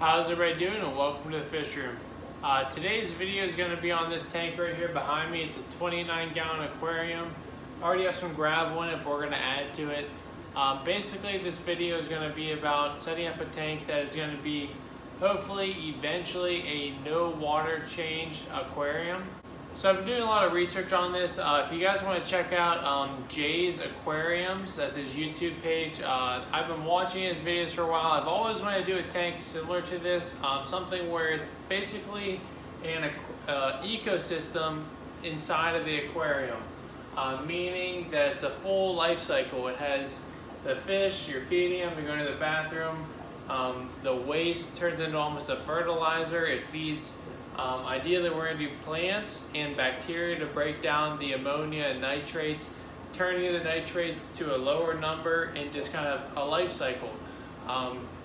How's everybody doing, and welcome to the fish room. Today's video is going to be on this tank right here behind me. It's a 29-gallon aquarium. I already have some gravel in it, but we're going to add to it. Basically, this video is going to be about setting up a tank that is going to be hopefully eventually a no water change aquarium. So I've been doing a lot of research on this. If you guys want to check out Jay's Aquariums, that's his YouTube page. I've been watching his videos for a while. I've always wanted to do a tank similar to this, something where it's basically an ecosystem inside of the aquarium, meaning that it's a full life cycle. It has the fish, you're feeding them, you're going to the bathroom. The waste turns into almost a fertilizer. It feeds ideally we're going to do plants and bacteria to break down the ammonia and nitrates, turning the nitrates to a lower number, and just kind of a life cycle.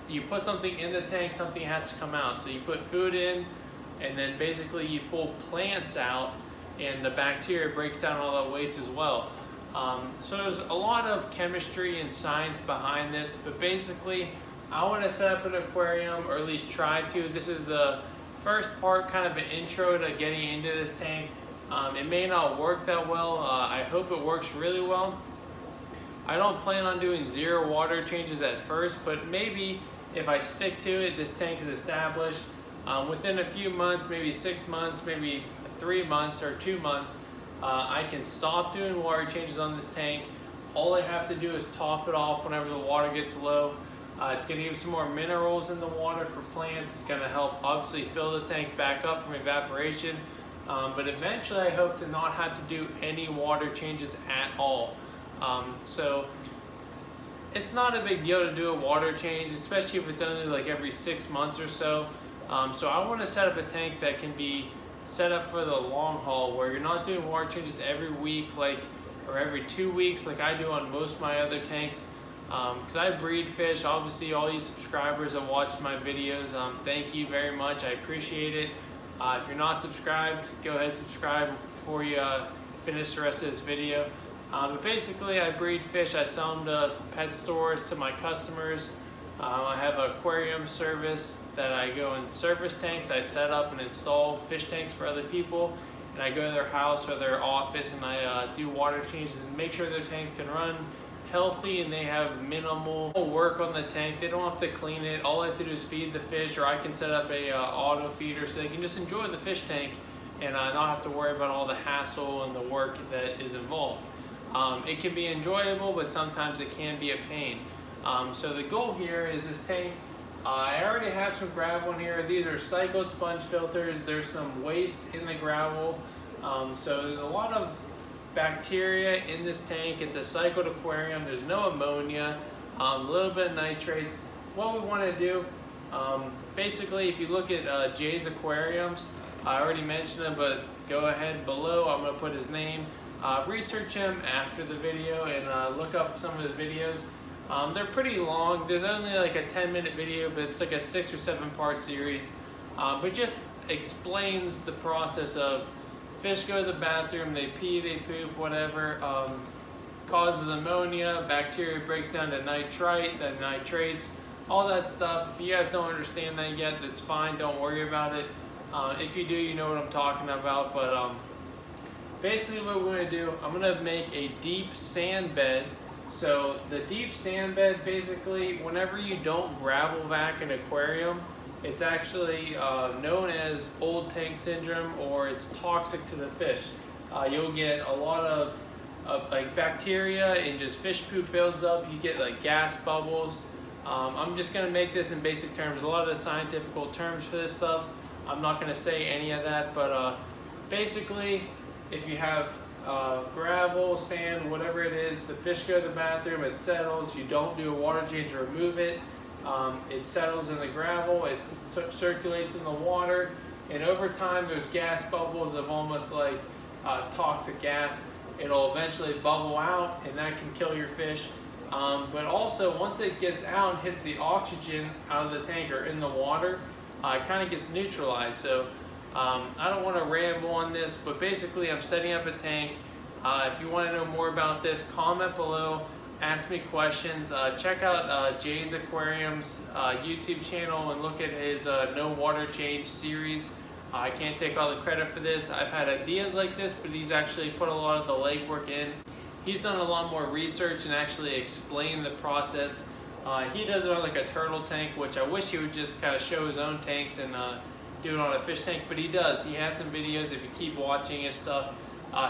You put something in the tank, something has to come out. So you put food in, and then basically you pull plants out, and the bacteria breaks down all that waste as well. So there's a lot of chemistry and science behind this, but basically I want to set up an aquarium, or at least try to. This is the first part, kind of an intro to getting into this tank. It may not work that well. I hope it works really well. I don't plan on doing 0 water changes at first, but maybe if I stick to it, this tank is established. Within a few months, maybe 6 months, maybe 3 months or 2 months, I can stop doing water changes on this tank. All I have to do is top it off whenever the water gets low. It's going to give some more minerals in the water for plants. It's going to help obviously fill the tank back up from evaporation. But eventually I hope to not have to do any water changes at all. So it's not a big deal to do a water change, especially if it's only like every 6 months or so. So I want to set up a tank that can be set up for the long haul, where you're not doing water changes every week or every 2 weeks like I do on most of my other tanks. Because I breed fish. Obviously all you subscribers that watched my videos, thank you very much, I appreciate it. If you're not subscribed, go ahead and subscribe before you finish the rest of this video. But basically I breed fish, I sell them to pet stores, to my customers. I have an aquarium service that I go and service tanks. I set up and install fish tanks for other people, and I go to their house or their office and I do water changes and make sure their tanks can run healthy and they have minimal work on the tank. They don't have to clean it. All I have to do is feed the fish, or I can set up a auto feeder so they can just enjoy the fish tank and not have to worry about all the hassle and the work that is involved. It can be enjoyable, but sometimes it can be a pain. So the goal here is this tank. I already have some gravel in here. These are cycled sponge filters. There's some waste in the gravel. So there's a lot of bacteria in this tank. It's a cycled aquarium. There's no ammonia, a little bit of nitrates. What we want to do, basically, if you look at Jay's Aquariums, I already mentioned him, but go ahead below. I'm going to put his name. Research him after the video and look up some of his videos. They're pretty long. There's only like a 10-minute video, but it's like a 6 or 7 part series. But just explains the process of fish go to the bathroom, they pee, they poop, whatever, causes ammonia, bacteria breaks down to nitrite, then nitrates, all that stuff. If you guys don't understand that yet, that's fine, don't worry about it. If you do, you know what I'm talking about. But basically what we're going to do, I'm going to make a deep sand bed. So the deep sand bed, basically, whenever you don't gravel vac an aquarium, it's actually known as old tank syndrome, or it's toxic to the fish. You'll get a lot of like bacteria, and just fish poop builds up. You get like gas bubbles. I'm just going to make this in basic terms. A lot of the scientific terms for this stuff, I'm not going to say any of that, but basically if you have gravel, sand, whatever it is, the fish go to the bathroom, it settles, you don't do a water change to remove it. It settles in the gravel, it circulates in the water, and over time there's gas bubbles of almost like toxic gas. It'll eventually bubble out, and that can kill your fish. But also, once it gets out and hits the oxygen out of the tank or in the water, it kind of gets neutralized. So I don't want to ramble on this, but basically I'm setting up a tank. If you want to know more about this, comment below. ask me questions. Check out Jay's Aquarium's YouTube channel and look at his No Water Change series. I can't take all the credit for this. I've had ideas like this, but he's actually put a lot of the legwork in. He's done a lot more research and actually explained the process. He does it on like a turtle tank, which I wish he would just kind of show his own tanks and do it on a fish tank, but he does. He has some videos. If you keep watching his stuff,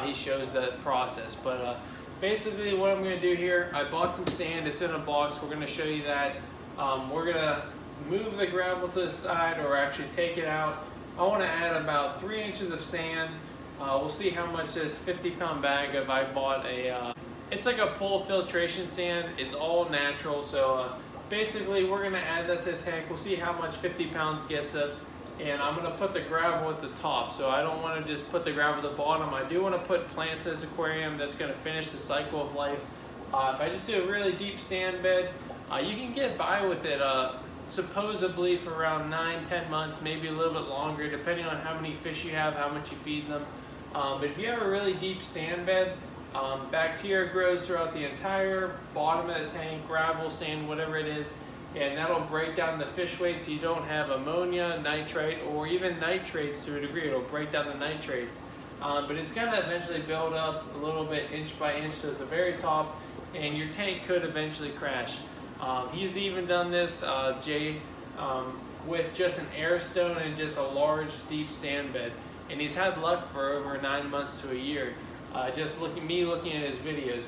he shows that process. But basically what I'm going to do here, I bought some sand. It's in a box. We're going to show you that. We're going to move the gravel to the side, or actually take it out. I want to add about 3 inches of sand. We'll see how much this 50-pound bag of, I bought a, it's like a pool filtration sand. It's all natural. So basically we're going to add that to the tank. We'll see how much 50 pounds gets us. And I'm going to put the gravel at the top. So I don't want to just put the gravel at the bottom. I do want to put plants in this aquarium that's going to finish the cycle of life. If I just do a really deep sand bed, you can get by with it supposedly for around 9-10 months, maybe a little bit longer, depending on how many fish you have, how much you feed them. But if you have a really deep sand bed, bacteria grows throughout the entire bottom of the tank, gravel, sand, whatever it is, and that'll break down the fish waste so you don't have ammonia, nitrite, or even nitrates to a degree. It'll break down the nitrates. But it's going to eventually build up a little bit inch by inch to the very top, and your tank could eventually crash. He's even done this, Jay, with just an air stone and just a large deep sand bed. And he's had luck for over 9 months to a year, just looking at his videos.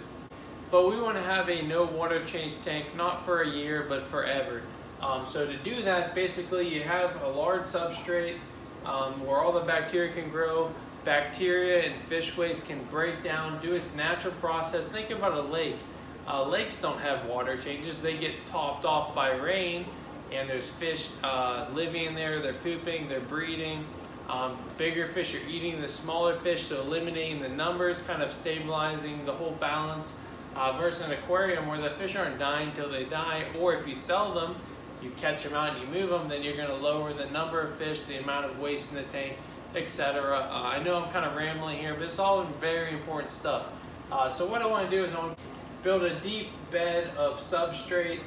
But we want to have a no water change tank, not for a year, but forever. So to do that, basically you have a large substrate where all the bacteria can grow. Bacteria and fish waste can break down, do its natural process. Think about a lake. Lakes don't have water changes. They get topped off by rain, and there's fish living in there. They're pooping, they're breeding. Bigger fish are eating the smaller fish, so eliminating the numbers, kind of stabilizing the whole balance. Versus an aquarium where the fish aren't dying till they die, or if you sell them, you catch them out and you move them, then you're going to lower the number of fish, the amount of waste in the tank, etc. I know I'm kind of rambling here, but it's all very important stuff. So what I want to do is I want to build a deep bed of substrate,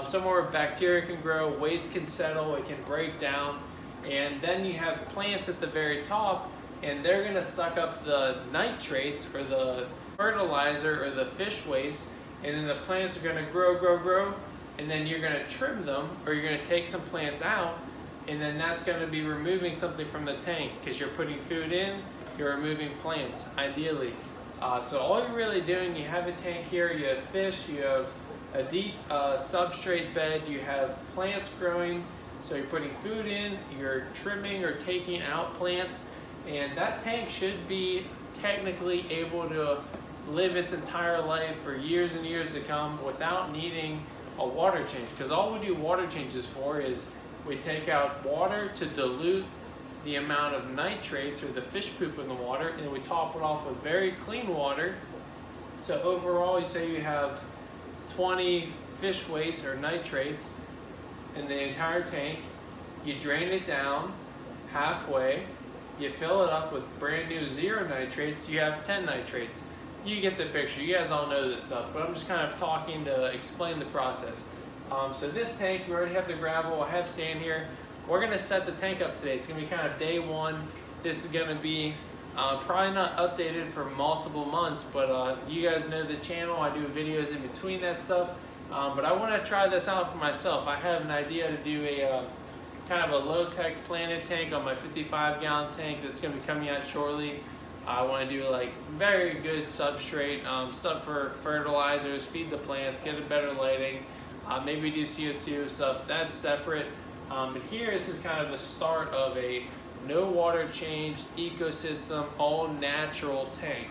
somewhere where bacteria can grow, waste can settle, it can break down, and then you have plants at the very top, and they're going to suck up the nitrates or the fertilizer or the fish waste, and then the plants are going to grow, and then you're going to trim them, or you're going to take some plants out, and then that's going to be removing something from the tank, because you're putting food in, you're removing plants, ideally. So all you're really doing, you have a tank here, you have fish, you have a deep substrate bed, you have plants growing, so you're putting food in, you're trimming or taking out plants, and that tank should be technically able to live its entire life for years and years to come without needing a water change. Because all we do water changes for is we take out water to dilute the amount of nitrates or the fish poop in the water, and we top it off with very clean water. So overall, you say you have 20 fish waste or nitrates in the entire tank. You drain it down halfway, you fill it up with brand new 0 nitrates, you have 10 nitrates. You get the picture. You guys all know this stuff, but I'm just kind of talking to explain the process. So this tank, we already have the gravel, I have sand here. We're going to set the tank up today. It's going to be kind of day one. This is going to be probably not updated for multiple months, but you guys know the channel. I do videos in between that stuff. But I want to try this out for myself. I have an idea to do a kind of a low-tech planted tank on my 55-gallon tank that's going to be coming out shortly. I want to do like very good substrate, stuff for fertilizers, feed the plants, get a better lighting, maybe do CO2 stuff. That's separate. But here, this is kind of the start of a no water change ecosystem, all natural tank.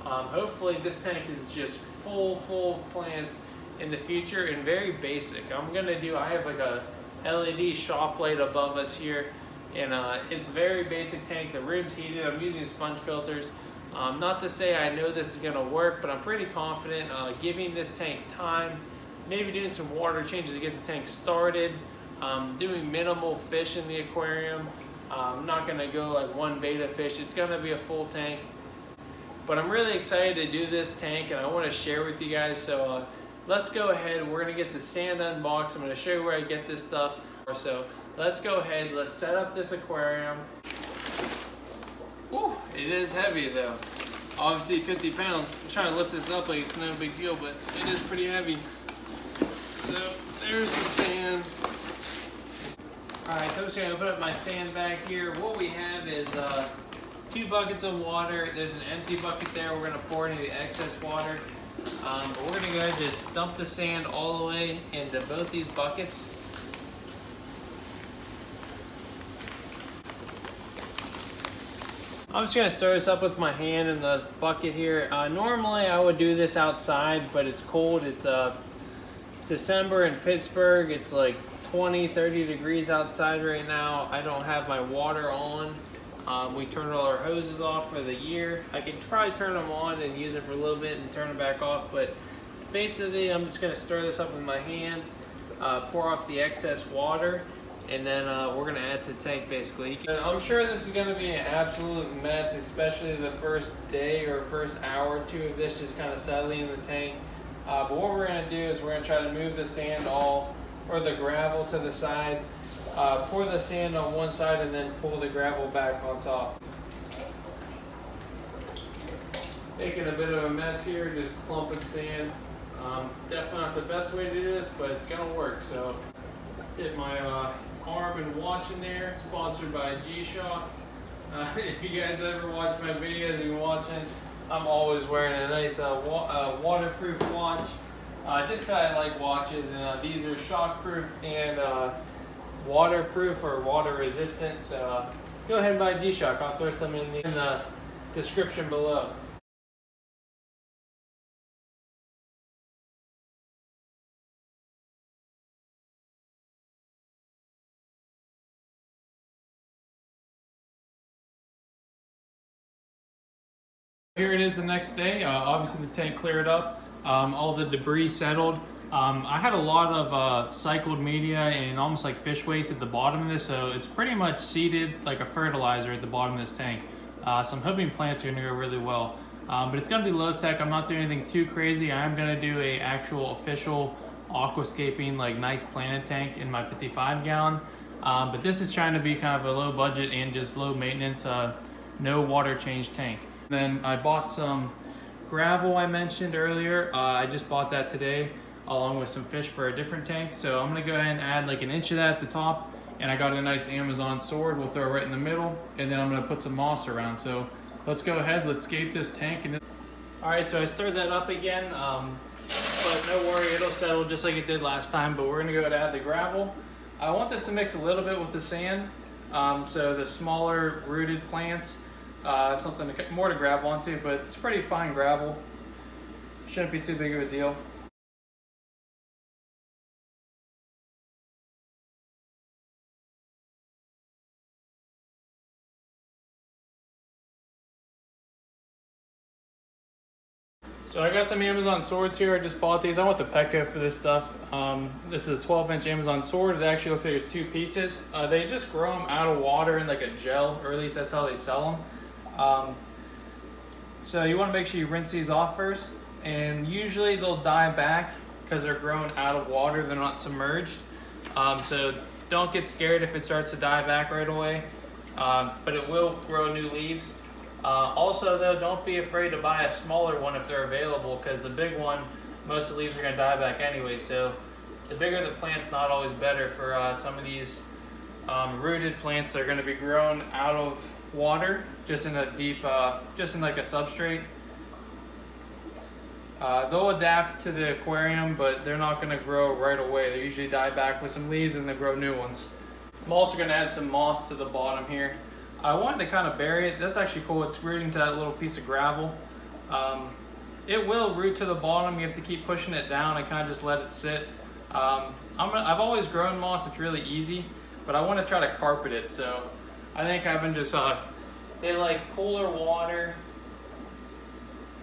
Hopefully this tank is just full of plants in the future and very basic. I have like a LED shop light above us here, and it's very basic tank. The room's heated. I'm using sponge filters. Not to say I know this is going to work, but I'm pretty confident giving this tank time, maybe doing some water changes to get the tank started, doing minimal fish in the aquarium. I'm not going to go like one beta fish. It's going to be a full tank. But I'm really excited to do this tank, and I want to share with you guys. So let's go ahead. We're gonna get the sand unboxed. I'm gonna show you where I get this stuff. So let's go ahead, let's set up this aquarium. Whew, it is heavy though. Obviously 50 pounds. I'm trying to lift this up like it's no big deal, but it is pretty heavy. So there's the sand. Alright, so I'm just gonna open up my sand bag here. What we have is 2 buckets of water. There's an empty bucket there. We're gonna pour into the excess water. But we're gonna go ahead and just dump the sand all the way into both these buckets. I'm just gonna stir this up with my hand in the bucket here. Normally I would do this outside, but it's cold. It's December in Pittsburgh. It's like 20, 30 degrees outside right now. I don't have my water on. We turned all our hoses off for the year. I could probably turn them on and use it for a little bit and turn them back off, but basically I'm just gonna stir this up with my hand, pour off the excess water, and then we're gonna add to the tank basically. I'm sure this is gonna be an absolute mess, especially the first day or first hour or two of this just kind of settling in the tank. But what we're gonna do is we're gonna try to move the sand or the gravel to the side, pour the sand on one side and then pull the gravel back on top. Making a bit of a mess here, just clumping sand. Definitely not the best way to do this, but it's gonna work. So dip my arm and watch in there, sponsored by G-Shock. If you guys ever watch my videos and you're watching, I'm always wearing a nice waterproof watch. Just kind of like watches, and these are shockproof and waterproof or water resistant. So go ahead and buy G-Shock. I'll throw some in the description below. Here it is the next day. Obviously the tank cleared up. All the debris settled. I had a lot of cycled media and almost like fish waste at the bottom of this, so it's pretty much seeded like a fertilizer at the bottom of this tank. So I'm hoping plants are gonna go really well. But it's gonna be low tech. I'm not doing anything too crazy. I am gonna do a actual official aquascaping, like nice planted tank in my 55 gallon. But this is trying to be kind of a low budget and just low maintenance, no water change tank. Then I bought some gravel I mentioned earlier. I just bought that today along with some fish for a different tank. So I'm gonna go ahead and add like an inch of that at the top, and I got a nice Amazon sword we'll throw right in the middle, and then I'm gonna put some moss around. So let's go ahead, let's scape this tank. All right, so I stirred that up again, but no worry, it'll settle just like it did last time. But we're gonna go ahead and add the gravel. I want this to mix a little bit with the sand, so the smaller rooted plants, something more to grab onto, but it's pretty fine gravel. Shouldn't be too big of a deal. So I got some Amazon swords here. I just bought these. I went to Petco for this stuff. This is a 12-inch Amazon sword. It actually looks like there's 2 pieces. They just grow them out of water in like a gel, or at least that's how they sell them. So you want to make sure you rinse these off first, and usually they'll die back because they're grown out of water. They're not submerged. So don't get scared if it starts to die back right away, but it will grow new leaves. Also though, don't be afraid to buy a smaller one if they're available, because the big one, most of the leaves are going to die back anyway. So the bigger the plant's not always better for some of these rooted plants that are going to be grown out of water, just in a deep, just in like a substrate. They'll adapt to the aquarium, but they're not going to grow right away. They usually die back with some leaves and they grow new ones. I'm also going to add some moss to the bottom here. I wanted to kind of bury it. That's actually cool. It's rooting to that little piece of gravel. It will root to the bottom. You have to keep pushing it down and kind of just let it sit. I've always grown moss. It's really easy, but I want to try to carpet it. So I think having just they like cooler water,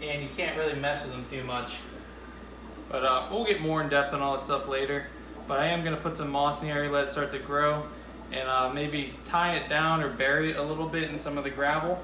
and you can't really mess with them too much. But we'll get more in depth on all this stuff later. But I am going to put some moss in the area, let it start to grow, and maybe tie it down or bury it a little bit in some of the gravel.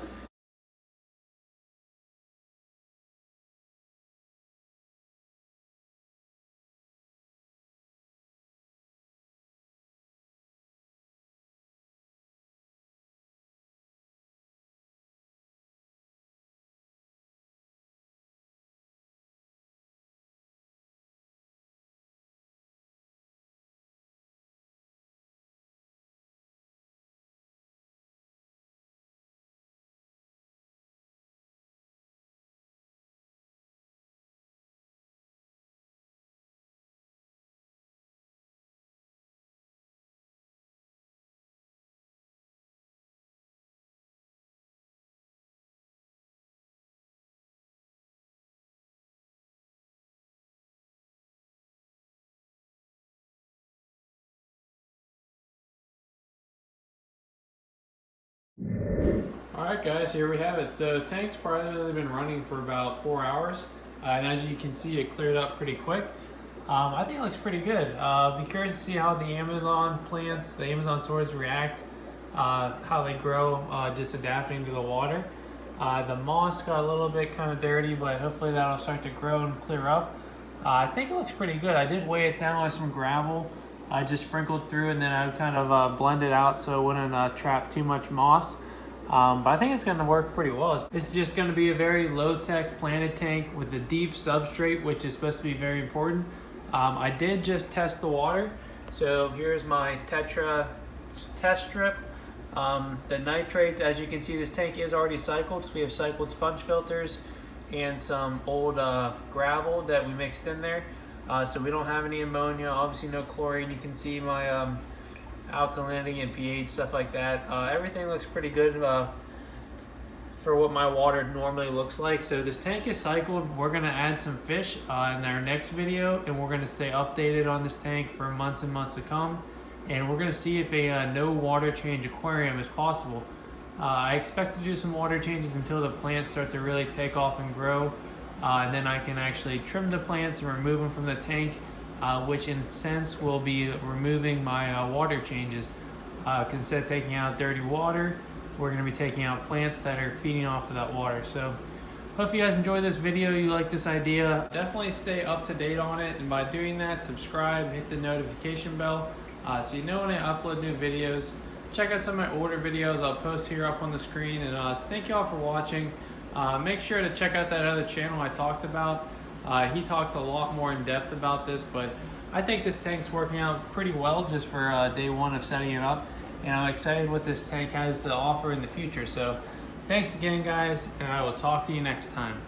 Alright guys, here we have it. So tank's probably only been running for about 4 hours. And as you can see, it cleared up pretty quick. I think it looks pretty good. Be curious to see how the Amazon plants, the Amazon swords react, how they grow, just adapting to the water. The moss got a little bit kind of dirty, but hopefully that'll start to grow and clear up. I think it looks pretty good. I did weigh it down with some gravel. I just sprinkled through, and then I kind of blend it out so it wouldn't trap too much moss. But I think it's going to work pretty well. It's just going to be a very low-tech planted tank with a deep substrate, which is supposed to be very important. I did just test the water. So here's my Tetra test strip. The nitrates, as you can see, this tank is already cycled. So we have cycled sponge filters and some old gravel that we mixed in there. So we don't have any ammonia, obviously no chlorine. You can see my alkalinity and pH, stuff like that. Everything looks pretty good for what my water normally looks like. So this tank is cycled. We're gonna add some fish in our next video, and we're gonna stay updated on this tank for months and months to come. And we're gonna see if a no water change aquarium is possible. I expect to do some water changes until the plants start to really take off and grow. And then I can actually trim the plants and remove them from the tank, which in a sense will be removing my water changes. Instead of taking out dirty water, we're going to be taking out plants that are feeding off of that water. So hope you guys enjoyed this video, you like this idea. Definitely stay up to date on it, and by doing that, subscribe, hit the notification bell so you know when I upload new videos. Check out some of my older videos I'll post here up on the screen, and thank you all for watching. Make sure to check out that other channel I talked about. He talks a lot more in depth about this, but I think this tank's working out pretty well just for day one of setting it up, and I'm excited what this tank has to offer in the future. So thanks again guys, and I will talk to you next time.